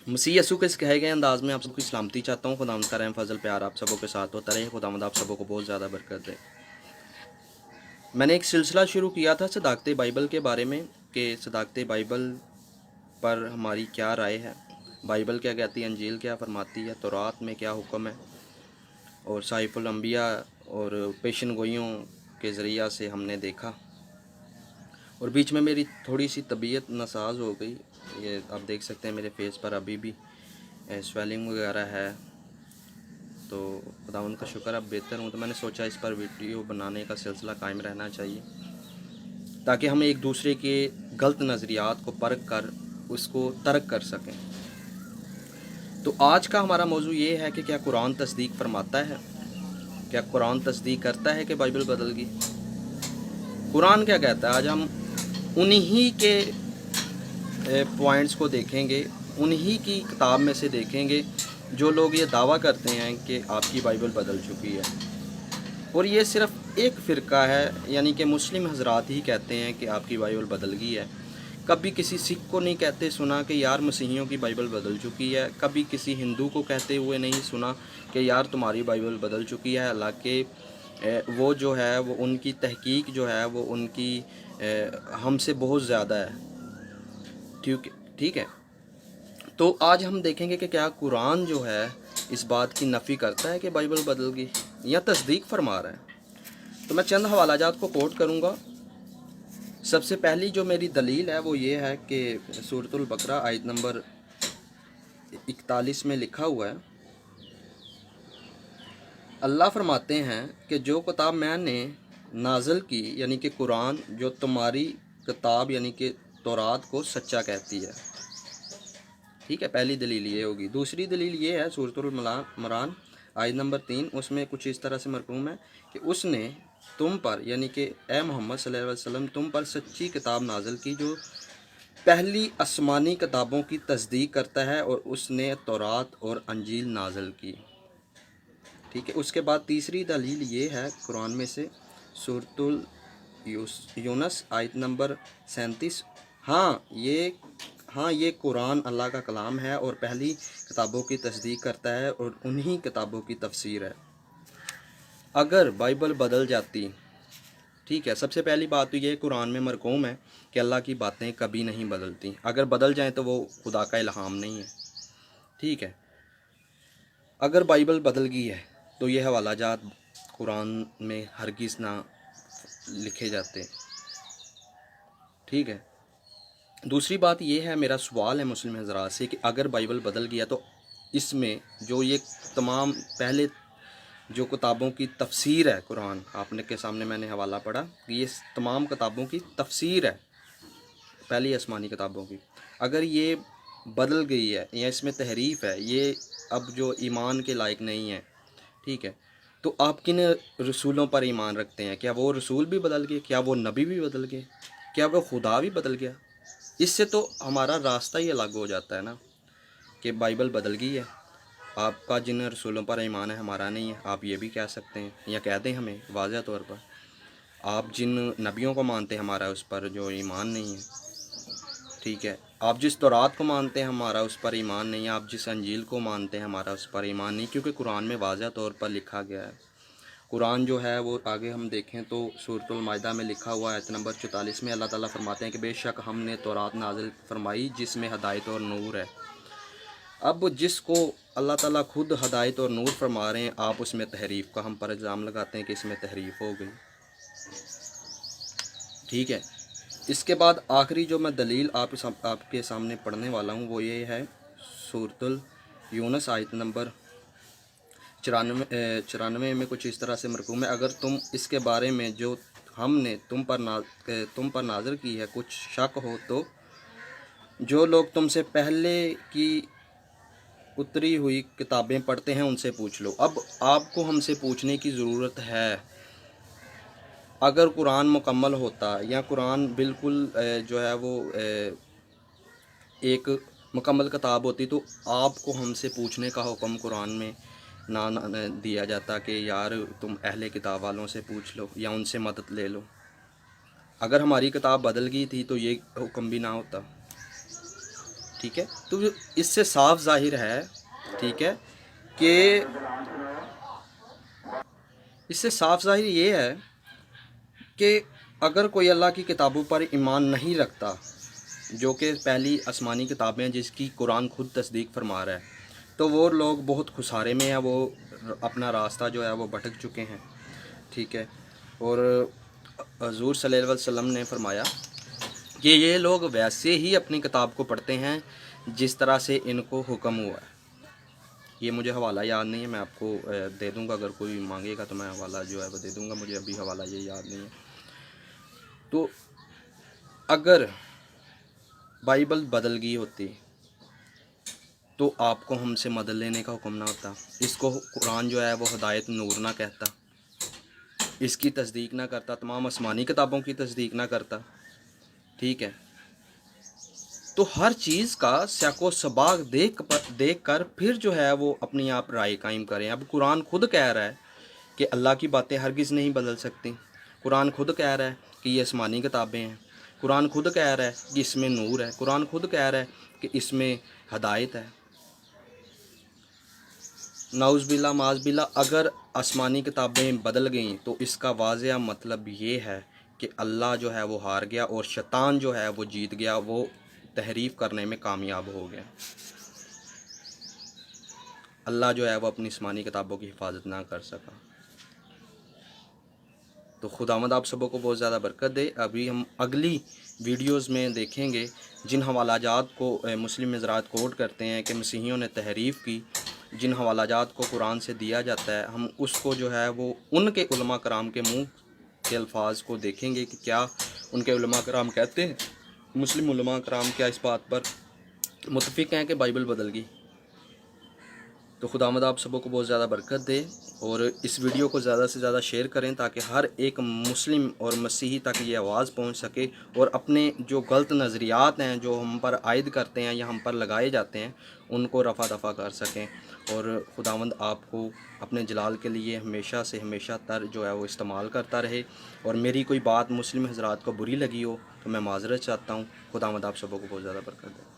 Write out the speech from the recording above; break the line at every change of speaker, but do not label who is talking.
मसीह यसू के इस कहे गए अंदाज़ में आप सबकी सलामती चाहता हूँ। खुदावंद का रहम फजल प्यार आप सबों के साथ होता रहे। खुदावंद आप सबों को बहुत ज़्यादा बरकत दे। मैंने एक सिलसिला शुरू किया था सदाकत बाइबल के बारे में कि सदाकत बाइबल पर हमारी क्या राय है, बाइबल क्या कहती है, अंजील क्या फरमाती है, तौरात में क्या हुक्म है, और साइफुल अंबिया और पेशन गोइयों के ज़रिया से हमने देखा। और बीच में मेरी थोड़ी सी तबीयत नासाज हो गई, ये आप देख सकते हैं मेरे फेस पर अभी भी स्वेलिंग वगैरह है। तो खुदावंद का शुक्र अब बेहतर हूँ, तो मैंने सोचा इस पर वीडियो बनाने का सिलसिला कायम रहना चाहिए ताकि हम एक दूसरे के गलत नज़रियात को परख कर उसको तर्क कर सकें। तो आज का हमारा मौजू ये है कि क्या कुरान तस्दीक फरमाता है, क्या कुरान तस्दीक करता है कि बाइबल बदल गई। कुरान क्या कहता है, आज हम उन्हीं के पॉइंट्स को देखेंगे, उन्हीं की किताब में से देखेंगे जो लोग ये दावा करते हैं कि आपकी बाइबल बदल चुकी है। और ये सिर्फ़ एक फ़िरका है, यानी कि मुस्लिम हजरात ही कहते हैं कि आपकी बाइबल बदल गई है। कभी किसी सिख को नहीं कहते सुना कि यार मसीहियों की बाइबल बदल चुकी है। कभी किसी हिंदू को कहते हुए नहीं सुना कि यार तुम्हारी बाइबल बदल चुकी है। हालांकि वो जो है वो उनकी तहकीक जो है वो उनकी हमसे बहुत ज़्यादा है। ठीक है। तो आज हम देखेंगे कि क्या कुरान जो है इस बात की नफ़ी करता है कि बाइबल बदल गई या तस्दीक फरमा रहा है। तो मैं चंद हवालाजात को कोट करूँगा। सबसे पहली जो मेरी दलील है वो ये है कि सूरतुल बकरा आयत नंबर 41 में लिखा हुआ है, अल्लाह फरमाते हैं कि जो किताब मैंने नाज़िल की यानी कि कुरान, जो तुम्हारी किताब यानी कि तौरात को सच्चा कहती है। ठीक है, पहली दलील ये होगी। दूसरी दलील ये है सूरतुल मरान आयत नंबर 3, उसमें कुछ इस तरह से मरकूम है कि उसने तुम पर यानी कि ए मोहम्मद सल्लल्लाहु अलैहि वसल्लम तुम पर सच्ची किताब नाज़िल की जो पहली आसमानी किताबों की तस्दीक करता है, और उसने तौरात और अंजील नाज़िल की। ठीक है। उसके बाद तीसरी दलील ये है कुरान में से सूरतुल यूनस आयत नंबर 37, हाँ ये कुरान अल्लाह का कलाम है और पहली किताबों की तस्दीक करता है और उन्हीं किताबों की तफसीर है। अगर बाइबल बदल जाती, ठीक है, सबसे पहली बात तो ये कुरान में मरकूम है कि अल्लाह की बातें कभी नहीं बदलती। अगर बदल जाएं तो वो खुदा का इल्हाम नहीं है। ठीक है। अगर बाइबल बदल गई है तो ये हवालाजात कुरान में हरगिज़ ना लिखे जाते। ठीक है। दूसरी बात ये है, मेरा सवाल है मुस्लिम हज़रात से कि अगर बाइबल बदल गया तो इसमें जो ये तमाम पहले जो किताबों की तफसीर है, कुरान आपने के सामने मैंने हवाला पढ़ा कि ये तमाम किताबों की तफसीर है पहली आसमानी किताबों की, अगर ये बदल गई है या इसमें तहरीफ़ है, ये अब जो ईमान के लायक नहीं है, ठीक है, तो आप किन रसूलों पर ईमान रखते हैं? क्या वो रसूल भी बदल गए? क्या वो नबी भी बदल गए? क्या वो खुदा भी बदल गया? इससे तो हमारा रास्ता ही अलग हो जाता है ना कि बाइबल बदल गई है, आपका जिन रसूलों पर ईमान है हमारा नहीं है, आप ये भी कह सकते हैं या कह दें हमें वाज़ह तौर पर। आप जिन नबियों को मानते हैं हमारा उस पर जो ईमान नहीं है। ठीक है। आप जिस तौरात को मानते हैं हमारा उस पर ईमान नहीं है। आप जिस अंजील को मानते हैं हमारा उस पर ईमान नहीं, क्योंकि कुरान में वाज़ह तौर पर लिखा गया है। कुरान जो है वो आगे हम देखें तो सूरतुल माइदा में लिखा हुआ है आयत नंबर 44 में अल्लाह ताला फरमाते हैं कि बेशक हमने तौरात नाजिल फरमाई जिसमें हदायत और नूर है। अब जिसको अल्लाह ताला खुद हदायत और नूर फरमा रहे हैं, आप उसमें तहरीफ़ का हम पर इल्ज़ाम लगाते हैं कि इसमें तहरीफ़ हो गई। ठीक है। इसके बाद आखिरी जो मैं दलील आपके सामने पढ़ने वाला हूँ वो ये है सूरतुल यूनस आयत नंबर 94 में कुछ इस तरह से मरकूम है, अगर तुम इसके बारे में जो हमने तुम पर नाज़िल की है कुछ शक हो तो जो लोग तुमसे पहले की उतरी हुई किताबें पढ़ते हैं उनसे पूछ लो। अब आपको हमसे पूछने की ज़रूरत है। अगर कुरान मुकम्मल होता या कुरान बिल्कुल जो है वो एक मुकम्मल किताब होती तो आपको हमसे पूछने का हुक्म कुरान में ना दिया जाता कि यार तुम अहले किताब वालों से पूछ लो या उनसे मदद ले लो। अगर हमारी किताब बदल गई थी तो ये हुक्म भी ना होता। ٹھیک ہے، تو اس سے صاف ظاہر ہے، ٹھیک ہے، کہ اس سے صاف ظاہر یہ ہے کہ اگر کوئی اللہ کی کتابوں پر ایمان نہیں رکھتا، جو کہ پہلی آسمانی کتابیں جس کی قرآن خود تصدیق فرما رہا ہے، تو وہ لوگ بہت خسارے میں ہیں، وہ اپنا راستہ جو ہے وہ بھٹک چکے ہیں، ٹھیک ہے۔ اور حضور صلی اللہ علیہ وسلم نے فرمایا کہ یہ لوگ ویسے ہی اپنی کتاب کو پڑھتے ہیں جس طرح سے ان کو حکم ہوا ہے۔ یہ مجھے حوالہ یاد نہیں ہے، میں آپ کو دے دوں گا، اگر کوئی مانگے گا تو میں حوالہ جو ہے وہ دے دوں گا، مجھے ابھی حوالہ یہ یاد نہیں ہے۔ تو اگر بائبل بدل گئی ہوتی تو آپ کو ہم سے مدد لینے کا حکم نہ ہوتا، اس کو قرآن جو ہے وہ ہدایت نور نہ کہتا، اس کی تصدیق نہ کرتا، تمام آسمانی کتابوں کی تصدیق نہ کرتا، ٹھیک ہے۔ تو ہر چیز کا سیاق و سباق دیکھ کر پھر جو ہے وہ اپنی آپ رائے قائم کریں۔ اب قرآن خود کہہ رہا ہے کہ اللہ کی باتیں ہرگز نہیں بدل سکتی، قرآن خود کہہ رہا ہے کہ یہ آسمانی کتابیں ہیں، قرآن خود کہہ رہا ہے کہ اس میں نور ہے، قرآن خود کہہ رہا ہے کہ اس میں ہدایت ہے۔ نعوذ باللہ معاذ باللہ اگر آسمانی کتابیں بدل گئیں تو اس کا واضح مطلب یہ ہے کہ اللہ جو ہے وہ ہار گیا اور شیطان جو ہے وہ جیت گیا، وہ تحریف کرنے میں کامیاب ہو گیا۔ اللہ جو ہے وہ اپنی آسمانی کتابوں کی حفاظت نہ کر سکا۔ تو خداوند آپ سبوں کو بہت زیادہ برکت دے۔ ابھی ہم اگلی ویڈیوز میں دیکھیں گے جن حوالہ جات کو مسلم حضرات کوٹ کرتے ہیں کہ مسیحیوں نے تحریف کی، جن حوالہ جات کو قرآن سے دیا جاتا ہے، ہم اس کو جو ہے وہ ان کے علماء کرام کے منہ کے الفاظ کو دیکھیں گے کہ کیا ان کے علماء کرام کہتے ہیں۔ مسلم علماء کرام کیا اس بات پر متفق ہیں کہ بائبل بدل گئی؟ تو خداوند آپ سبوں کو بہت زیادہ برکت دے، اور اس ویڈیو کو زیادہ سے زیادہ شیئر کریں تاکہ ہر ایک مسلم اور مسیحی تک یہ آواز پہنچ سکے، اور اپنے جو غلط نظریات ہیں جو ہم پر عائد کرتے ہیں یا ہم پر لگائے جاتے ہیں ان کو رفع دفع کر سکیں۔ اور خداوند آپ کو اپنے جلال کے لیے ہمیشہ سے ہمیشہ تر جو ہے وہ استعمال کرتا رہے۔ اور میری کوئی بات مسلم حضرات کو بری لگی ہو تو میں معذرت چاہتا ہوں۔ خداوند آپ سبوں کو بہت زیادہ برکت دے۔